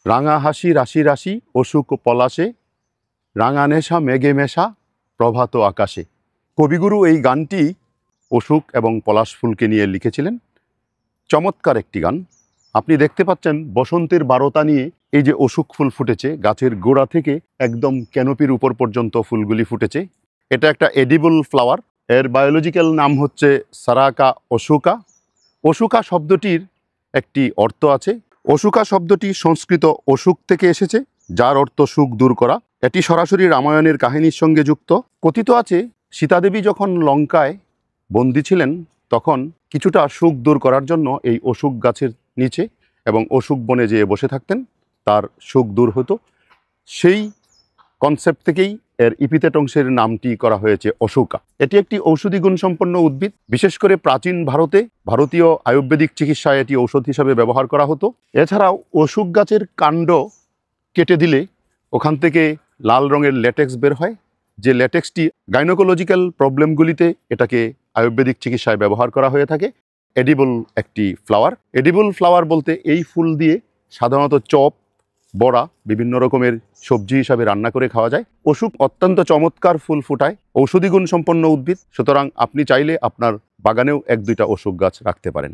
রাঙা হাসি রাশি রাশি অসুখ পলাশে, রাঙা নেশা মেঘে মেশা প্রভাত আকাশে। কবিগুরু এই গানটি অসুখ এবং পলাশ ফুলকে নিয়ে লিখেছিলেন। চমৎকার একটি গান। আপনি দেখতে পাচ্ছেন বসন্তের বারতা নিয়ে এই যে অসুখ ফুল ফুটেছে, গাছের গোড়া থেকে একদম ক্যানোপির উপর পর্যন্ত ফুলগুলি ফুটেছে। এটা একটা এডিবল ফ্লাওয়ার। এর বায়োলজিক্যাল নাম হচ্ছে সারাকা অসুকা। অসুকা শব্দটির একটি অর্থ আছে। অসুকা শব্দটি সংস্কৃত অসুখ থেকে এসেছে, যার অর্থ সুখ দূর করা। এটি সরাসরি রামায়ণের কাহিনীর সঙ্গে যুক্ত। কথিত আছে সীতাদেবী যখন লঙ্কায় বন্দী ছিলেন, তখন কিছুটা সুখ দূর করার জন্য এই অসুখ গাছের নিচে এবং অসুখ বনে যেয়ে বসে থাকতেন, তার সুখ দূর হতো। সেই কনসেপ্ট থেকেই এর ইপিথেট অংশের নামটি করা হয়েছে অশোকা। এটি একটি ঔষধি গুণসম্পন্ন উদ্ভিদ। বিশেষ করে প্রাচীন ভারতে ভারতীয় আয়ুর্বেদিক চিকিৎসায় এটি ঔষধ হিসাবে ব্যবহার করা হতো। এছাড়াও অশোক গাছের কাণ্ড কেটে দিলে ওখান থেকে লাল রঙের ল্যাটেক্স বের হয়, যে ল্যাটেক্সটি গাইনোকোলজিক্যাল প্রবলেমগুলিতে এটাকে আয়ুর্বেদিক চিকিৎসায় ব্যবহার করা হয়ে থাকে। এডিবল একটি ফ্লাওয়ার। এডিবল ফ্লাওয়ার বলতে এই ফুল দিয়ে সাধারণত চপ, বড়া, বিভিন্ন রকমের সবজি হিসাবে রান্না করে খাওয়া যায়। অশোক অত্যন্ত চমৎকার ফুল ফুটায়, ঔষধি গুণ সম্পন্ন উদ্ভিদ। সুতরাং আপনি চাইলে আপনার বাগানেও 1-2টা অশোক গাছ রাখতে পারেন।